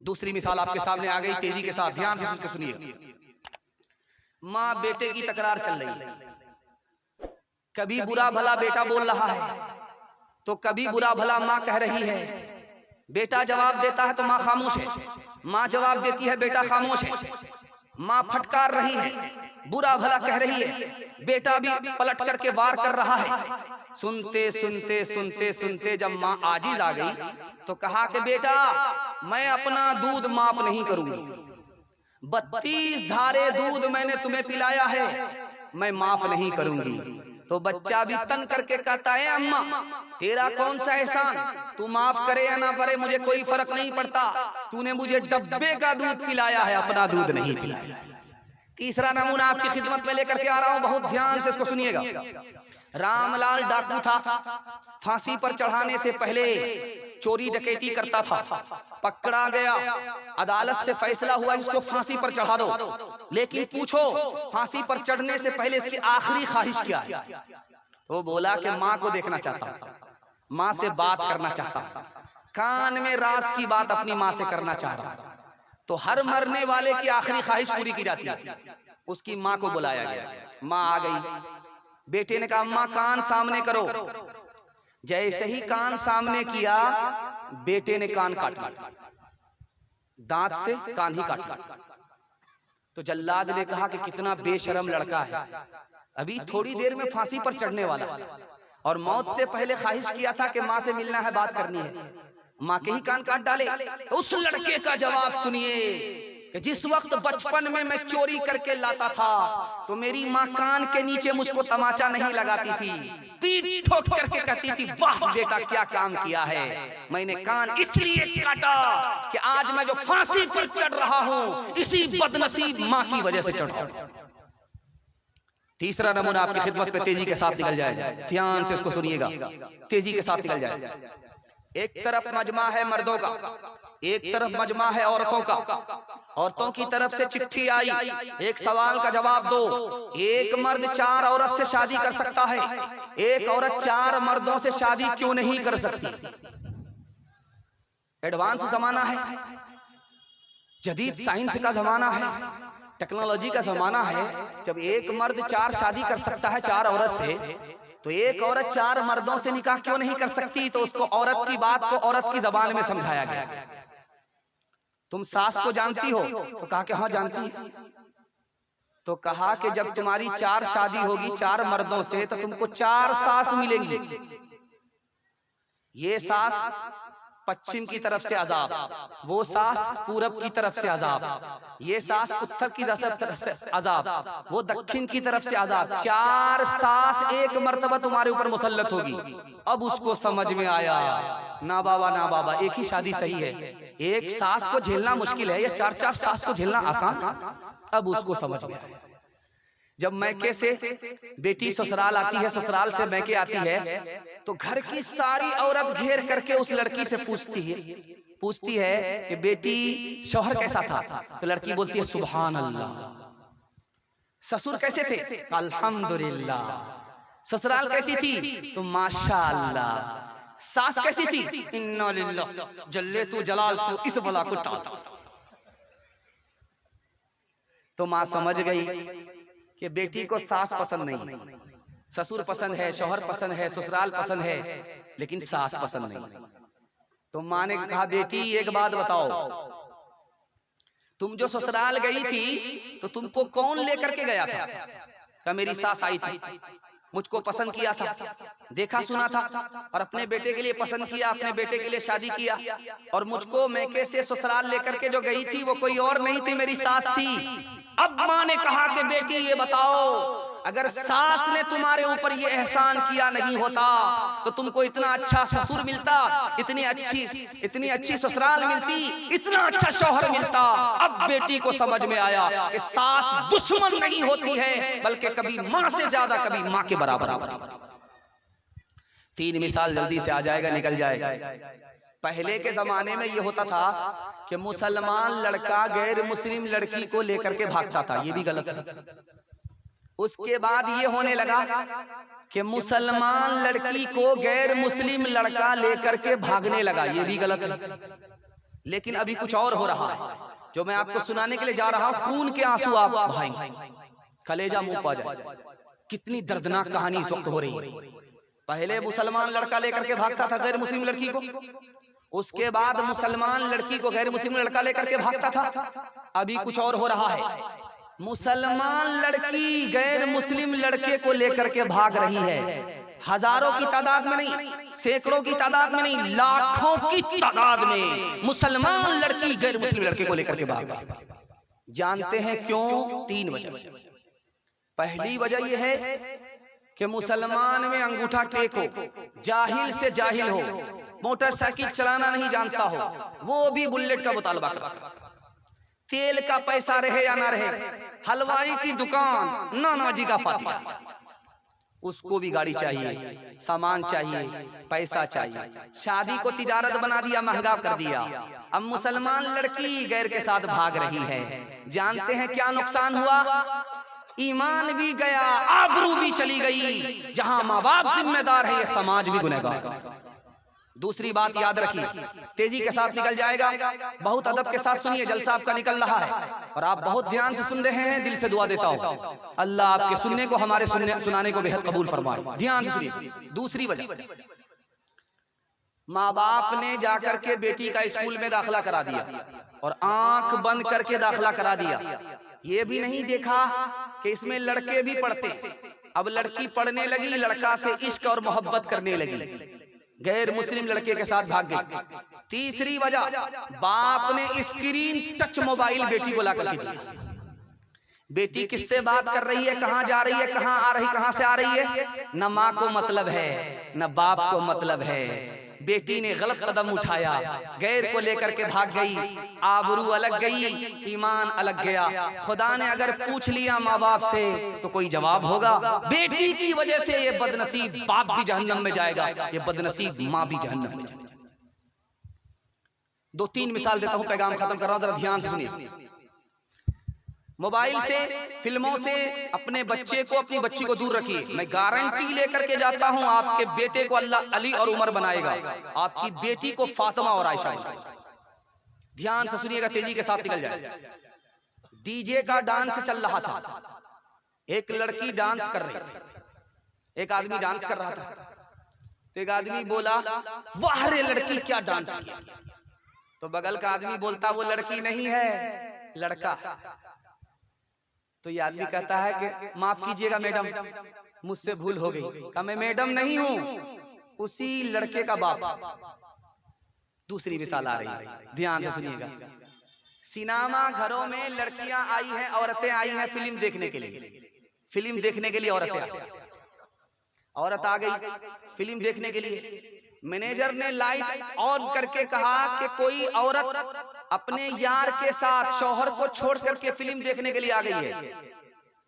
दूसरी मिसाल आपके सामने आ गई, तेजी के साथ ध्यान से सुनिए। माँ बेटे की तकरार चल रही है, कभी बुरा भला बेटा बोल रहा है तो कभी बुरा भला माँ कह रही है। बेटा जवाब देता है तो माँ खामोश है, माँ जवाब देती है बेटा खामोश है। माँ फटकार रही है, बुरा भला कह रही है, बेटा भी पलट करके वार कर रहा है। सुनते सुनते सुनते सुनते जब माँ आजिज आ गई तो कहा कि बेटा मैं अपना दूध माफ नहीं करूंगी, 32 धारे दूध मैंने तुम्हें पिलाया है, मैं माफ नहीं करूंगी। तो बच्चा भी तन करके कहता है अम्मा तेरा कौन सा एहसान, तू माफ करे या ना करे मुझे कोई फर्क नहीं पड़ता, तूने मुझे डब्बे का दूध पिलाया है, अपना दूध नहीं पिलाया। तीसरा नमूना आपकी खिदमत में लेकर के आ रहा हूं, बहुत ध्यान से इसको सुनिएगा। रामलाल डाकू था, फांसी पर चढ़ाने से पहले चोरी डकैती करता था, पकड़ा गया, अदालत से फैसला हुआ इसको फांसी पर चढ़ा दो। लेकिन पूछो फांसी पर चढ़ने से पहले इसकी आखिरी ख्वाहिश क्या है? वो बोला कि माँ को देखना चाहता हूं, माँ से बात करना चाहता हूं, कान में राज की बात अपनी माँ से करना चाह रहा हूं। तो हर मरने वाले की आखिरी ख्वाहिश पूरी की जाती है। उसकी माँ को बुलाया गया, माँ आ गई। बेटे ने कहा अम्मा कान सामने करो। जैसे ही कान सामने किया बेटे ने कान काट लिया, दांत से कान ही काट लिया। तो जल्लाद ने कहा कि कितना बेशरम लड़का है, अभी थोड़ी देर में फांसी पर चढ़ने वाला और मौत से पहले ख्वाहिश किया था कि माँ से मिलना है, बात करनी है, माँ के ही कान काट डाले। तो उस लड़के का जवाब सुनिए कि जिस वक्त बचपन में मैं चोरी करके लाता था तो मेरी माँ कान के नीचे मुझको तमाचा नहीं लगाती थी, पीठ ठोक करके कहती थी वाह बेटा क्या काम किया है, मैंने कान इसलिए काटा कि आज मैं जो फांसी पर चढ़ रहा हूं इसी बदनसीब माँ की वजह से चढ़। तीसरा नमूना आपकी खिदमत में तेजी के साथ निकल जाए, ध्यान से इसको सुनिएगा, तेजी के साथ निकल जाए। एक तरफ मजमा है मर्दों का, एक तरफ मजमा है औरतों का। औरतों की तरफ से चिट्ठी आई, एक सवाल का जवाब दो। एक मर्द 4 औरत से शादी कर सकता है, एक औरत 4 मर्दों से शादी क्यों नहीं कर सकती? एडवांस जमाना है, जदीद साइंस का जमाना है, टेक्नोलॉजी का जमाना है। जब एक मर्द 4 शादी कर सकता है 4 औरत से, तो एक औरत 4 मर्दों से निकाह क्यों नहीं कर सकती? तो उसको औरत की बात को औरत की जबान में समझाया गया। तुम सास को जानती हो? तो कहा कि हाँ जानती है। तो कहा कि जब तुम्हारी 4 शादी होगी 4 मर्दों से तो तुमको 4 सास मिलेंगी। ये सास पश्चिम की तरफ से अजाब, वो सास पूरब की तरफ से अजाब, ये सास उत्तर की तरफ से अजाब, वो दक्षिण की तरफ से अजाब। 4 सास एक मर्तबा तुम्हारे ऊपर मुसल्लत होगी। अब उसको समझ में आया ना बाबा ना बाबा, एक ही शादी सही है, एक सास को झेलना मुश्किल है, या 4-4 सास को झेलना आसान। अब उसको समझ में आया। जब मैके से बेटी ससुराल आती है, ससुराल से मैके आती है, तो घर की सारी औरत घेर करके उस लड़की से पूछती है कि बेटी शौहर कैसा था? तो लड़की बोलती है सुभान अल्लाह। ससुर कैसे थे? अल्हम्दुलिल्लाह। ससुराल कैसी थी? तो माशाअल्लाह। सास कैसी थी? इन्ना लिल्लाह जल्ले तू जलाल तू इस बला को टाल। तो माँ समझ गई कि बेटी को सास पसंद नहीं, ससुर पसंद है, शौहर पसंद है, ससुराल पसंद है, लेकिन सास पसंद नहीं। तो माँ ने कहा बेटी एक बात बताओ, तुम जो ससुराल गई थी तो तुमको कौन लेकर के गया था? क्या मेरी सास आई थी, मुझको पसंद किया था, देखा सुना था और अपने बेटे के लिए पसंद किया, अपने बेटे के लिए शादी किया, और मुझको मैके से ससुराल लेकर के जो गई थी वो कोई और नहीं थी, मेरी सास थी। अब माँ ने कहा कि बेटी ये बताओ, अगर सास ने तुम्हारे ऊपर ये एहसान किया नहीं होता तो तुमको इतना अच्छा ससुर मिलता, इतनी अच्छी ससुराल मिलती, इतना अच्छा शौहर मिलता। अब बेटी को समझ में आया कि सास दुश्मन नहीं होती है, बल्कि कभी माँ से ज्यादा कभी माँ के बराबर होती है। 3 मिसाल जल्दी से आ जाएगा, निकल जाएगा। पहले के जमाने में ये होता था कि मुसलमान लड़का गैर मुस्लिम लड़की को लेकर के भागता था, ये भी गलत है। उसके बाद ये होने लगा कि मुसलमान लड़की को गैर मुस्लिम लड़का लेकर के भागने लगा, ये भी गलत है। लेकिन अभी कुछ और हो रहा है जो मैं आपको सुनाने के लिए जा रहा हूं। खून के आंसू आप बहाएंगे, कलेजा मुंह पा जाए। कितनी दर्दनाक कहानी इस वक्त हो रही है। पहले मुसलमान लड़का लेकर के भागता था गैर मुस्लिम लड़की को, उसके बाद मुसलमान लड़की को गैर मुस्लिम लड़का लेकर के भागता था। अभी कुछ और हो रहा है, मुसलमान लड़की गैर मुस्लिम लड़के को लेकर के भाग रही है। हजारों की तादाद में नहीं, सैकड़ों की तादाद में नहीं, लाखों की तादाद में मुसलमान लड़की गैर मुस्लिम लड़के को लेकर के भाग रही है। जानते हैं क्यों? 3 वजह से। पहली वजह यह है कि मुसलमान में अंगूठा टेक हो, जाहिल से जाहिल हो, मोटरसाइकिल चलाना नहीं जानता हो, वो भी बुलेट का मुतालबा करता। तेल का पैसा रहे या ना रहे, हलवाई की दुकान, नाना जी का फातिहा, उसको भी गाड़ी चाहिए, सामान चाहिए, पैसा चाहिए। शादी को तिजारत बना दिया, महंगा कर दिया। अब मुसलमान लड़की गैर के साथ भाग रही है। जानते हैं क्या नुकसान हुआ? ईमान भी गया, आबरू भी चली गई। जहां माँ बाप जिम्मेदार है, ये समाज भी गुनहगार। दूसरी बात याद रखिए, तेजी के साथ निकल जाएगा, बहुत अदब के साथ सुनिए, जलसा आपका निकल रहा है और आप बहुत ध्यान से सुन रहे हैं। दिल से दुआ देता हूं अल्लाह आपके सुनने को, हमारे सुनाने को बेहद कबूल फरमाए। ध्यान से सुनिए। दूसरी वजह, माँ बाप ने जाकर के बेटी का स्कूल में दाखिला करा दिया और आंख बंद करके दाखिला करा दिया। ये भी नहीं देखा कि इसमें लड़के भी पढ़ते। अब लड़की पढ़ने लगी, लड़का से इश्क और मोहब्बत करने लगी, गैर मुस्लिम लड़के के साथ भाग गई। तीसरी वजह, बाप ने स्क्रीन टच मोबाइल बेटी को लाकर के दिया। बेटी किससे बात कर रही है, कहां जा रही है, कहां आ रही, कहां से आ रही है, न माँ को मतलब है न बाप को मतलब है। बेटी ने गलत कदम उठाया, गैर को लेकर के भाग गई, आबरू अलग गई, ईमान अलग गया। खुदा ने अगर पूछ लिया माँ बाप से तो कोई जवाब होगा। बेटी की वजह से ये बदनसीब बाप भी जहन्नम में जाएगा, ये बदनसीब माँ भी जहन्नम में जाएगी। 2-3 मिसाल देता हूं, पैगाम खत्म कर रहा हूं, जरा ध्यान से सुनिए। मोबाइल से, फिल्मों से अपने बच्चे को, अपनी बच्ची को दूर रखिए। मैं गारंटी लेकर के जाता हूं, आपके बेटे को अल्लाह अली और उमर बनाएगा, आपकी बेटी को फातिमा और आयशा। ध्यान से सुनिएगा, तेजी के साथ निकल जाए। डीजे का डांस चल रहा था, एक लड़की डांस कर रही थी, एक आदमी डांस कर रहा था। तो एक आदमी बोला, वाह रे लड़की क्या डांस किया। तो बगल का आदमी बोलता, वो लड़की नहीं है, लड़का। तो ये आदमी कहता है कि माफ कीजिएगा मैडम, मुझसे भूल हो गई। कहा मैं मैडम नहीं हूं, उसी लड़के का बाप। दूसरी मिसाल आ रही है, ध्यान से सुनिएगा। सिनेमा घरों में लड़कियां आई हैं, औरतें आई हैं फिल्म देखने के लिए। फिल्म देखने के लिए औरतें आई, औरत आ गई फिल्म देखने के लिए। मैनेजर ने लाइट ऑन करके कहा कि कोई औरत अपने यार के साथ शौहर को छोड़ करके फिल्म देखने के लिए आ गई है।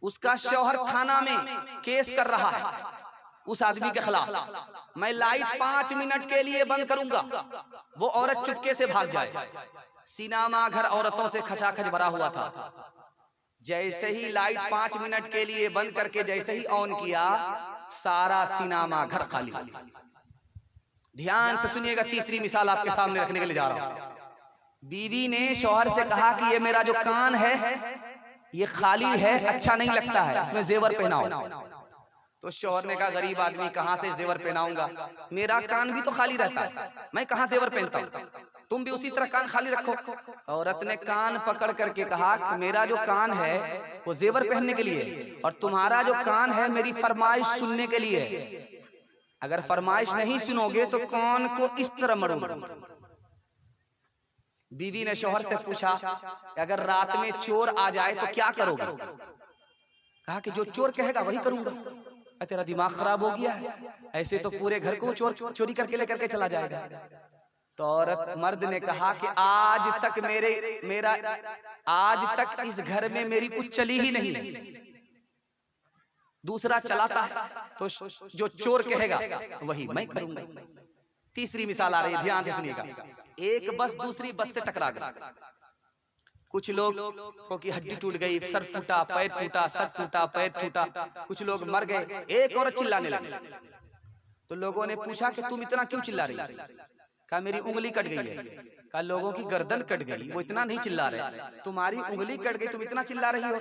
उसका शौहर थाना में केस कर रहा है उस आदमी के खिलाफ। मैं लाइट 5 मिनट के लिए बंद करूंगा, वो औरत चुपके से भाग जाए। सिनेमा घर औरतों से खचाखच भरा हुआ था। जैसे ही लाइट 5 मिनट के लिए बंद करके जैसे ही ऑन किया, सारा सिनेमा घर खाली। ध्यान से सुनिएगा, तीसरी मिसाल आपके सामने रखने के लिए जा रहा हूं। बीवी ने शौहर से कहा कि ये मेरा जो कान है ये खाली है, अच्छा नहीं लगता है, इसमें जेवर पहनाओ। तो शौहर ने कहा, गरीब आदमी कहां से जेवर पहनाऊंगा, मेरा कान भी तो खाली रहता है, मैं कहां जेवर पहनता हूं, तुम भी उसी तरह कान खाली रखो। औरत ने कान पकड़ करके कहा कि मेरा जो कान है वो जेवर पहनने के लिए, और तुम्हारा जो कान है मेरी फरमाइश सुनने के लिए। अगर फरमाइश नहीं सुनोगे तो कान को इस तरह मरोगे। बीवी ने शौहर से पूछा, अगर रात में चोर आ जाए तो क्या करोगे? कहा कि जो चोर कहेगा वही करूंगा। तेरा दिमाग खराब हो गया है, ऐसे तो पूरे घर को चोर चोरी करके लेकर के चला जाएगा। तो औरत मर्द ने कहा कि आज तक इस घर में मेरी कुछ चली ही नहीं, दूसरा चलाता है, तो जो चोर कहेगा वही मैं करूंगा। तीसरी मिसाल आ रही है, ध्यान से सुनिएगा। एक बस दूसरी बस से टकरा गई। कुछ लोग की हड्डी टूट गई, सर टूटा, पैर टूटा, सर टूटा, पैर टूटा, कुछ लोग मर गए। एक औरत चिल्लाने लगी। तो लोगों ने पूछा कि तुम इतना क्यों चिल्ला रही? कहा मेरी उंगली कट गई है। कहा लोगों की गर्दन कट गई, वो इतना नहीं चिल्ला रहे। तुम्हारी उंगली कट गई, तुम इतना चिल्ला रही हो।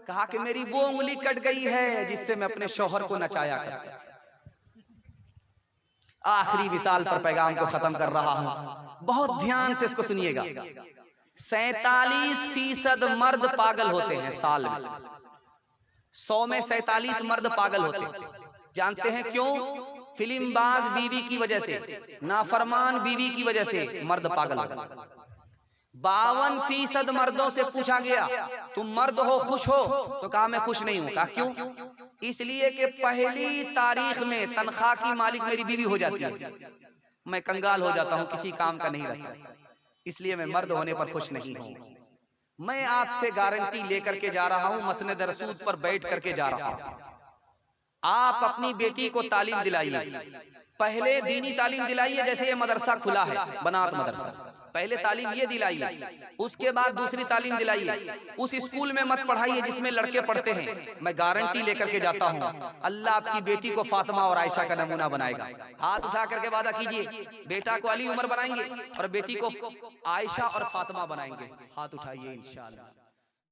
कहा कि मेरी वो उंगली कट गई है जिससे मैं अपने शौहर को नचाया करती थी। आखिरी मिसाल पर पैगाम को खत्म कर रहा हूं, बहुत ध्यान से इसको सुनिएगा। 47% मर्द पागल होते हैं साल में। 100 में 47 मर्द पागल होते हैं। जानते हैं क्यों? फिल्मबाज बीवी की वजह से, नाफरमान बीवी की वजह से मर्द पागल होते हैं। 52% मर्दों से पूछा गया तुम मर्द हो, खुश हो? तो कहा मैं खुश नहीं हूं। कहा क्यों? इसलिए कि पहली तारीख में तनख्वाह की मालिक मेरी बीवी हो जाती है, मैं कंगाल हो जाता हूं, किसी काम का नहीं रहता, इसलिए मैं मर्द होने पर खुश नहीं हूं। मैं आपसे गारंटी लेकर के जा रहा हूं, मसनद रसूल पर बैठ करके जा रहा हूं। आप अपनी बेटी को तालीम दिलाइए, पहले दीनी तालीम दिलाइए। जैसे ये मदरसा खुला है, बनात मदरसा, पहले तालीम ये दिलाइए, उसके बाद दूसरी तालीम दिलाइए। उस स्कूल में मत पढ़ाइए जिसमें लड़के पढ़ते हैं। मैं गारंटी लेकर के जाता हूँ, अल्लाह आपकी बेटी को फातिमा और आयशा का नमूना बनाएगा। हाथ उठा करके वादा कीजिए, बेटा को अली उमर बनाएंगे और बेटी को आयशा और फातिमा बनाएंगे। हाथ उठाइए इंशाअल्लाह।